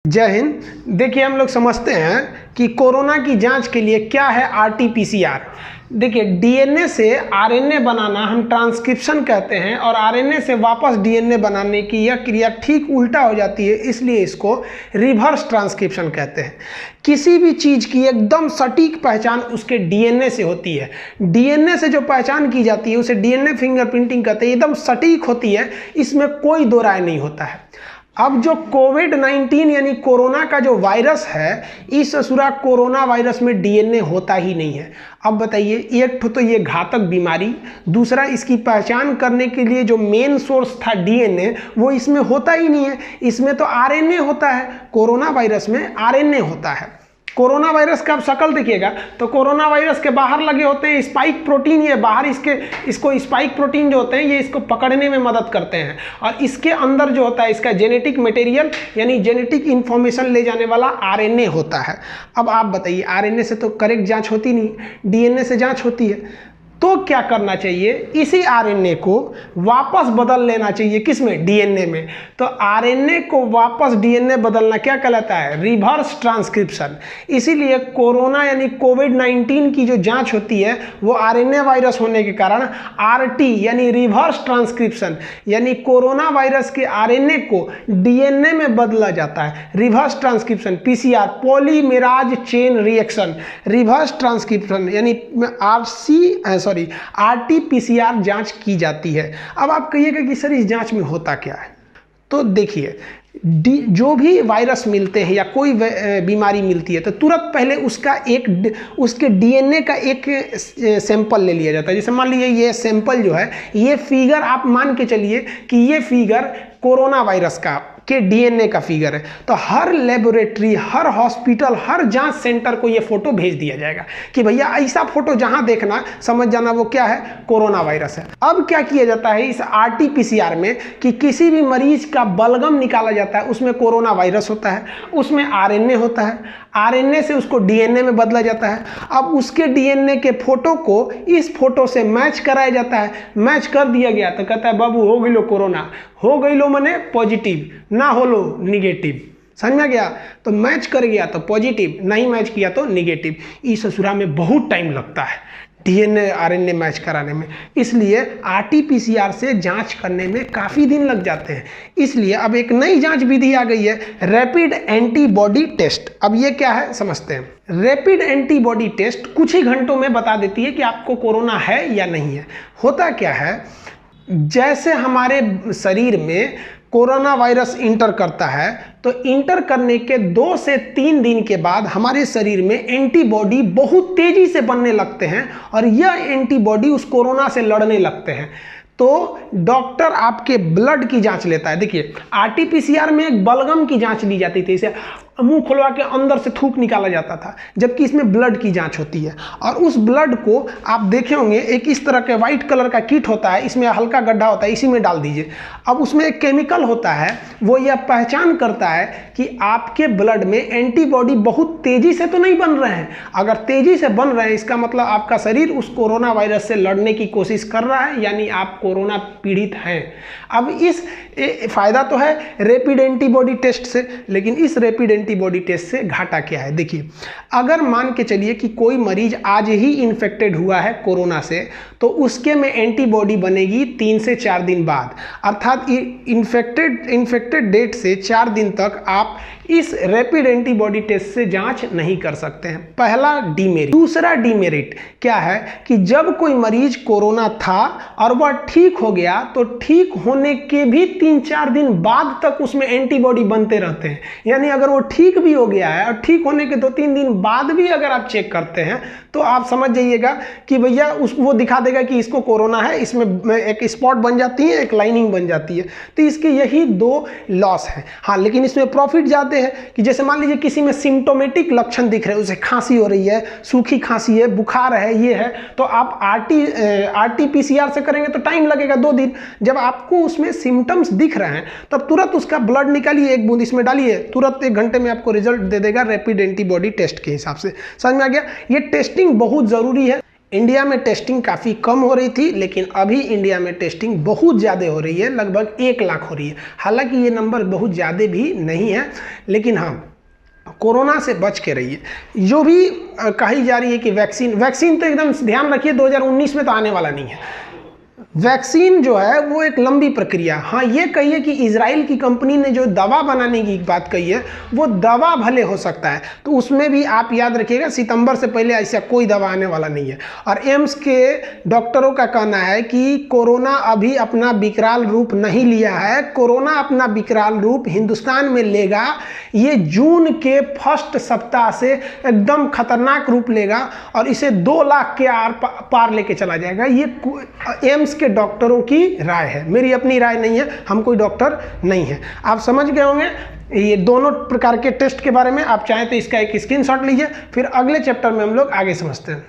जय हिंद। देखिए, हम लोग समझते हैं कि कोरोना की जांच के लिए क्या है आरटीपीसीआर। देखिए, डीएनए से आरएनए बनाना हम ट्रांसक्रिप्शन कहते हैं और आरएनए से वापस डीएनए बनाने की यह क्रिया ठीक उल्टा हो जाती है, इसलिए इसको रिवर्स ट्रांसक्रिप्शन कहते हैं। किसी भी चीज़ की एकदम सटीक पहचान उसके डीएनए से होती है। डीएनए से जो पहचान की जाती है उसे डीएनए फिंगरप्रिंटिंग कहते हैं। एकदम सटीक होती है, इसमें कोई दो राय नहीं होता है। अब जो कोविड-19 यानी कोरोना का जो वायरस है, इस ससुरा कोरोना वायरस में डीएनए होता ही नहीं है। अब बताइए, एक तो ये घातक बीमारी, दूसरा इसकी पहचान करने के लिए जो मेन सोर्स था डीएनए, वो इसमें होता ही नहीं है। इसमें तो आरएनए होता है, कोरोना वायरस में आरएनए होता है। कोरोना वायरस का आप शक्ल देखिएगा तो कोरोना वायरस के बाहर लगे होते हैं स्पाइक प्रोटीन। ये बाहर इसको स्पाइक प्रोटीन जो होते हैं ये इसको पकड़ने में मदद करते हैं, और इसके अंदर जो होता है इसका जेनेटिक मटेरियल यानी जेनेटिक इंफॉर्मेशन ले जाने वाला आरएनए होता है। अब आप बताइए, आरएनए से तो करेक्ट जांच होती नहीं, डीएनए से जांच होती है। तो क्या करना चाहिए, इसी आरएनए को वापस बदल लेना चाहिए। किसमें? डीएनए में। तो आरएनए को वापस डीएनए बदलना क्या कहलाता है? Reverse transcription. इसीलिए कोरोना यानी कोविड-19 की जो जांच होती है वो आरएनए वायरस होने के कारण आरटी यानी रिवर्स ट्रांसक्रिप्शन यानी कोरोना वायरस के आरएनए को डीएनए में बदला जाता है। Reverse transcription PCR, polymerase chain reaction, reverse transcription यानी आरटीपीसीआर जांच की जाती है। अब आप कहिएगा कि सर इस जांच में होता क्या है? तो देखिए, जो भी वायरस मिलते हैं या कोई बीमारी मिलती है तो तुरंत पहले उसके डीएनए का एक सैंपल ले लिया जाता है। जैसे मान लीजिए ये सैंपल जो है, ये फिगर आप मान के चलिए कि ये फिगर कोरोना वायरस के डीएनए का फिगर है। तो हर लेबोरेटरी, हर हॉस्पिटल, हर जांच सेंटर को ये फोटो भेज दिया जाएगा कि भैया ऐसा फोटो जहां देखना समझ जाना वो क्या है, कोरोना वायरस है। अब क्या किया जाता है इस आरटीपीसीआर में कि किसी भी मरीज का बलगम निकाला जाता है, उसमें कोरोना वायरस होता है, उसमें आरएनए होता है, आरएनए से उसको डीएनए में बदला जाता है। अब उसके डीएनए के फोटो को इस फोटो से मैच कराया जाता है। मैच कर दिया गया तो कहता है बाबू हो गई लो कोरोना, हो गई लो मने पॉजिटिव, ना हो लो निगेटिव। समझ में आ गया? तो मैच कर गया तो पॉजिटिव, नहीं मैच किया तो निगेटिव। इस ससुरा में बहुत टाइम लगता है डीएनए आरएनए मैच कराने में, इसलिए आरटीपीसीआर से जांच करने में काफ़ी दिन लग जाते हैं। इसलिए अब एक नई जांच विधि आ गई है, रैपिड एंटीबॉडी टेस्ट। अब ये क्या है समझते हैं। रैपिड एंटीबॉडी टेस्ट कुछ ही घंटों में बता देती है कि आपको कोरोना है या नहीं है। होता क्या है, जैसे हमारे शरीर में कोरोना वायरस इंटर करता है तो इंटर करने के 2 से 3 दिन के बाद हमारे शरीर में एंटीबॉडी बहुत तेजी से बनने लगते हैं और यह एंटीबॉडी उस कोरोना से लड़ने लगते हैं। तो डॉक्टर आपके ब्लड की जांच लेता है। देखिए, आरटीपीसीआर में एक बलगम की जांच ली जाती थी, इसे मुंह खुलवा के अंदर से थूक निकाला जाता था, जबकि इसमें ब्लड की जांच होती है। और उस ब्लड को आप देखे होंगे एक इस तरह के व्हाइट कलर का किट होता है, इसमें हल्का गड्ढा होता है, इसी में डाल दीजिए। अब उसमें एक केमिकल होता है, वो यह पहचान करता है कि आपके ब्लड में एंटीबॉडी बहुत तेजी से तो नहीं बन रहे हैं। अगर तेजी से बन रहे हैं इसका मतलब आपका शरीर उस कोरोना वायरस से लड़ने की कोशिश कर रहा है, यानी आप कोरोना पीड़ित हैं। अब इस फायदा तो है रैपिड एंटीबॉडी टेस्ट से, लेकिन इस रैपिड एंटीबॉडी टेस्ट से घाटा क्या है? देखिए, अगर मान के चलिए कि कोई मरीज आज ही इन्फेक्टेड हुआ है कोरोना से, तो उसके में एंटीबॉडी बनेगी 3 से 4 दिन बाद, अर्थात इन्फेक्टेड डेट से 4 दिन तक आप इस रैपिड एंटीबॉडी टेस्ट से जांच नहीं कर सकते हैं। पहला डीमेरिट। दूसरा डीमेरिट क्या है कि जब कोई मरीज कोरोना था और वह ठीक हो गया तो ठीक होने के भी 3-4 दिन बाद तक उसमें एंटीबॉडी बनते रहते हैं। यानी अगर वो ठीक भी हो गया है और ठीक होने के 2-3 दिन बाद भी अगर आप चेक करते हैं तो आप समझ जाइएगा कि भैया वो दिखा देगा कि इसको कोरोना है, इसमें एक स्पॉट बन जाती है, एक लाइनिंग बन जाती है। तो इसके यही 2 लॉस हैं। हाँ, लेकिन इसमें प्रॉफिट ज़्यादा है कि जैसे मान लीजिए किसी में सिम्टोमेटिक लक्षण दिख रहे हैं, उसे खांसी हो रही है, सूखी खांसी है, बुखार है, ये है, तो आप आरटीपीसीआर से करेंगे तो टाइम लगेगा 2 दिन। जब आपको उसमें सिम्टम्स दिख रहे हैं तब तुरंत उसका ब्लड निकालिए, 1 बूंद इसमें डालिए, तुरंत 1 घंटे में आपको रिजल्ट दे देगा रैपिड एंटीबॉडी टेस्ट के हिसाब से। समझ में आ गया? ये टेस्टिंग बहुत ज़रूरी है। इंडिया में टेस्टिंग काफ़ी कम हो रही थी, लेकिन अभी इंडिया में टेस्टिंग बहुत ज़्यादा हो रही है, लगभग 1 लाख हो रही है। हालांकि ये नंबर बहुत ज़्यादा भी नहीं है, लेकिन हाँ, कोरोना से बच के रहिए। जो भी कही जा रही है कि वैक्सीन तो एकदम ध्यान रखिए 2019 में तो आने वाला नहीं है। वैक्सीन जो है वो एक लंबी प्रक्रिया। हाँ, ये कहिए कि इजराइल की कंपनी ने जो दवा बनाने की बात कही है, वो दवा भले हो सकता है, तो उसमें भी आप याद रखिएगा सितंबर से पहले ऐसा कोई दवा आने वाला नहीं है। और एम्स के डॉक्टरों का कहना है कि कोरोना अभी अपना विकराल रूप नहीं लिया है, कोरोना अपना विकराल रूप हिंदुस्तान में लेगा। ये जून के फर्स्ट सप्ताह से एकदम खतरनाक रूप लेगा और इसे 2 लाख के पार लेके चला जाएगा। ये एम्स के डॉक्टरों की राय है, मेरी अपनी राय नहीं है, हम कोई डॉक्टर नहीं है। आप समझ गए होंगे ये दोनों प्रकार के टेस्ट के बारे में। आप चाहें तो इसका एक स्क्रीनशॉट लीजिए, फिर अगले चैप्टर में हम लोग आगे समझते हैं।